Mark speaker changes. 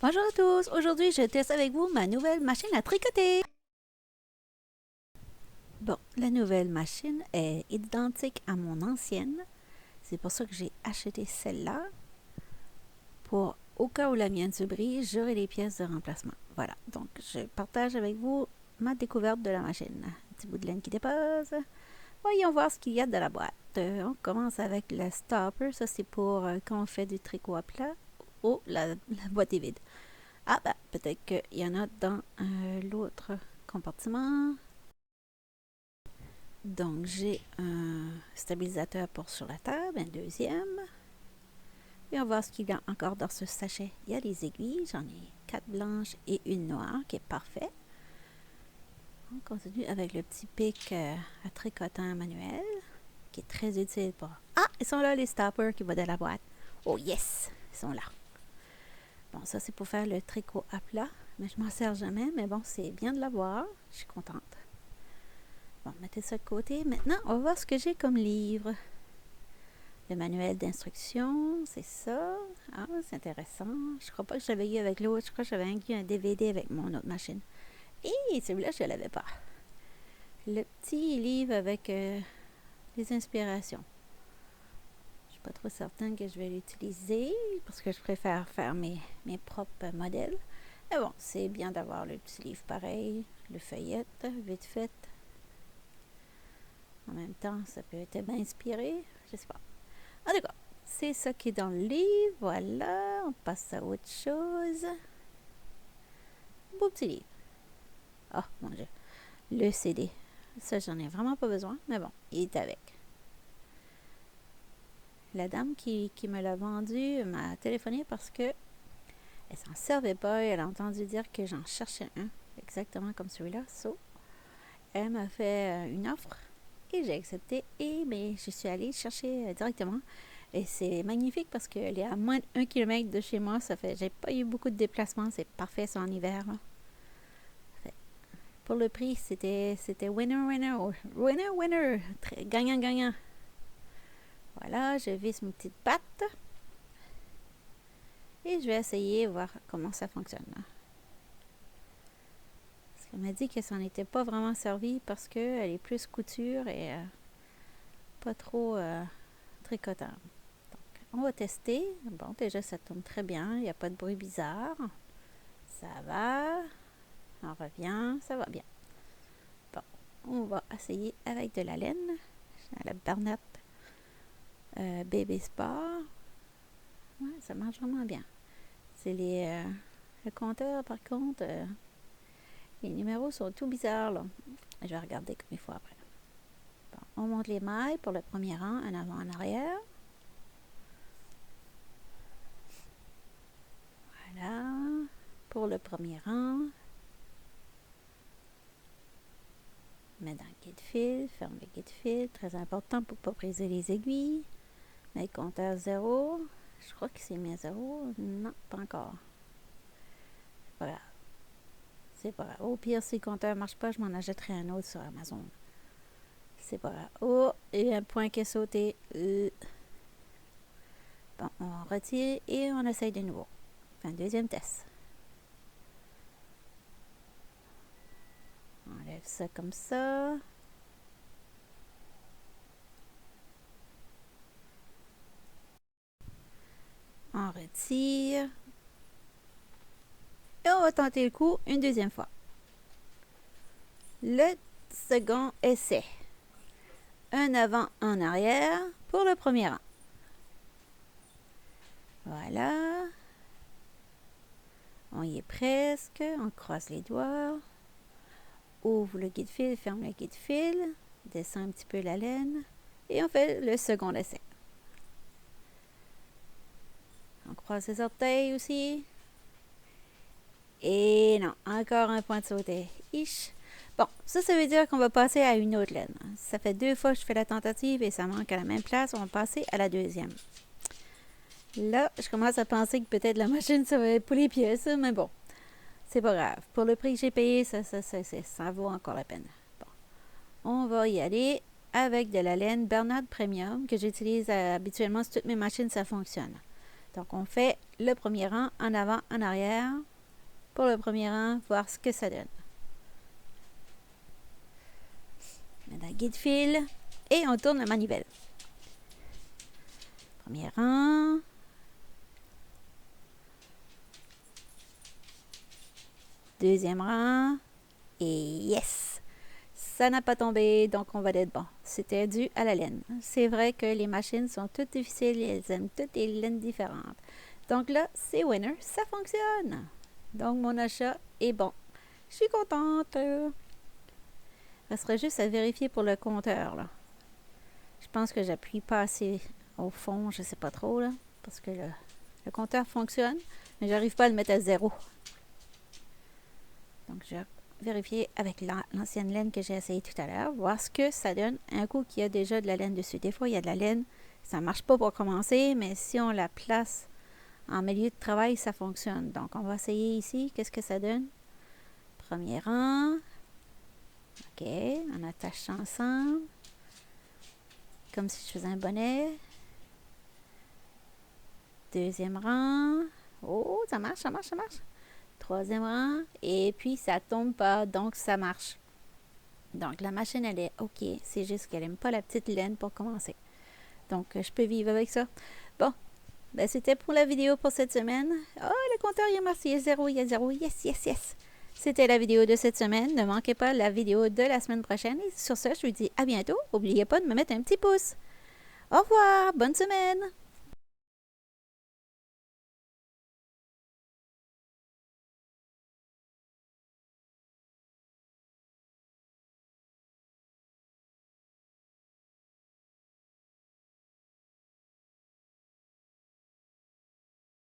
Speaker 1: Bonjour à tous, aujourd'hui je teste avec vous ma nouvelle machine à tricoter. Bon, la nouvelle machine est identique à mon ancienne, c'est pour ça que j'ai acheté celle-là. Pour au cas où la mienne se brise, j'aurai les pièces de remplacement. Voilà, donc je partage avec vous ma découverte de la machine. Un petit bout de laine qui dépasse. Voyons voir ce qu'il y a dans la boîte. On commence avec le stopper, ça c'est pour quand on fait du tricot à plat. Oh, la boîte est vide. Ah ben, peut-être qu'il y en a dans l'autre compartiment. Donc, j'ai un stabilisateur pour sur la table, un deuxième. Et on va voir ce qu'il y a encore dans ce sachet. Il y a des aiguilles, j'en ai 4 blanches et une noire, qui est parfait. On continue avec le petit pic à tricotant manuel, qui est très utile pour... Ah, ils sont là les stoppers qui vont dans la boîte. Oh yes, ils sont là. Bon, ça c'est pour faire le tricot à plat, mais je m'en sers jamais, mais bon, c'est bien de l'avoir, je suis contente. Bon, mettez ça de côté. Maintenant, on va voir ce que j'ai comme livre. Le manuel d'instruction, c'est ça. Ah, c'est intéressant. Je crois pas que je l'avais eu avec l'autre. Je crois que j'avais eu un DVD avec mon autre machine. Et celui-là, je ne l'avais pas. Le petit livre avec les inspirations. Je suis pas trop certaine que je vais l'utiliser parce que je préfère faire mes propres modèles. Mais bon, c'est bien d'avoir le petit livre pareil. Le feuillette, vite fait. En même temps, ça peut être bien inspiré. Je sais pas. En tout cas, c'est ça qui est dans le livre. Voilà, on passe à autre chose. Beau petit livre. Oh mon Dieu. Le CD. Ça, j'en ai vraiment pas besoin. Mais bon, il est avec. La dame qui me l'a vendu m'a téléphoné parce que elle s'en servait pas. Elle a entendu dire que j'en cherchais un. Exactement comme celui-là. So, elle m'a fait une offre. Et j'ai accepté et mais je suis allée chercher directement. Et c'est magnifique parce qu'elle est à moins d'1 km de chez moi. Ça fait, j'ai pas eu beaucoup de déplacements. C'est parfait, ça en hiver. Fait, pour le prix, c'était winner, winner, winner, winner. Très gagnant, gagnant. Voilà, je visse mes petites pattes. Et je vais essayer voir comment ça fonctionne. Parce qu'elle m'a dit que ça n'en était pas vraiment servi parce qu'elle est plus couture et pas trop tricotante. On va tester. Bon, déjà, ça tourne très bien. Il n'y a pas de bruit bizarre. Ça va. On revient. Ça va bien. Bon, on va essayer avec de la laine. La Bernat Baby Sport. Ouais, ça marche vraiment bien. C'est le compteur, par contre, les numéros sont tout bizarres, là. Je vais regarder comme il faut après. Bon, on monte les mailles pour le premier rang, en avant, en arrière. Voilà. Pour le premier rang. Mets dans le guide-fil, ferme le guide-fil, très important pour ne pas briser les aiguilles. Mets le compteur 0. Je crois que c'est mis à 0. Non, pas encore. C'est pas grave. C'est pas grave. Au pire, si le compteur ne marche pas, je m'en achèterai un autre sur Amazon. C'est pas grave. Oh, il y a un point qui est sauté. Bon, on retire et on essaye de nouveau. Enfin, deuxième test. On enlève ça comme ça. On retire. Et on va tenter le coup une deuxième fois. Le second essai. Un avant, un arrière pour le premier rang. Voilà. On y est presque. On croise les doigts. Ouvre le guide-fil, ferme le guide-fil. Descend un petit peu la laine. Et on fait le second essai. On croise les orteils aussi. Et non, encore un point de sauté. Ish. Bon, ça veut dire qu'on va passer à une autre laine. Ça fait 2 fois que je fais la tentative et ça manque à la même place. On va passer à la deuxième. Là, je commence à penser que peut-être la machine, ça va être pour les pièces, mais bon, c'est pas grave. Pour le prix que j'ai payé, ça vaut encore la peine. Bon, on va y aller avec de la laine Bernard Premium que j'utilise habituellement sur toutes mes machines, ça fonctionne. Donc, on fait le premier rang en avant, en arrière. Pour le premier rang, voir ce que ça donne. Maintenant, guide fil et on tourne la manivelle. Premier rang. Deuxième rang. Et yes! Ça n'a pas tombé, donc on va être bon. C'était dû à la laine. C'est vrai que les machines sont toutes difficiles, elles aiment toutes les laines différentes. Donc là, c'est winner, ça fonctionne. Donc mon achat est bon. Je suis contente. Il resterait juste à vérifier pour le compteur, là. Je pense que j'appuie pas assez au fond, je sais pas trop, là, parce que le compteur fonctionne, mais j'arrive pas à le mettre à 0. Donc je vais vérifier avec l'ancienne laine que j'ai essayé tout à l'heure, voir ce que ça donne. Un coup qu'il y a déjà de la laine dessus. Des fois, il y a de la laine, ça marche pas pour commencer, mais si on la place en milieu de travail, ça fonctionne. Donc on va essayer ici, qu'est-ce que ça donne? Premier rang. OK, on attache ça ensemble. Comme si je faisais un bonnet. Deuxième rang. Oh, ça marche, ça marche, ça marche. Troisième rang. Et puis, ça tombe pas, donc ça marche. Donc, la machine, elle est OK. C'est juste qu'elle n'aime pas la petite laine pour commencer. Donc, je peux vivre avec ça. Bon, ben, c'était pour la vidéo pour cette semaine. Oh, le compteur, il est marqué, il y a 0, il y a 0. Yes, yes, yes. C'était la vidéo de cette semaine. Ne manquez pas la vidéo de la semaine prochaine. Et sur ce, je vous dis à bientôt. N'oubliez pas de me mettre un petit pouce. Au revoir. Bonne semaine.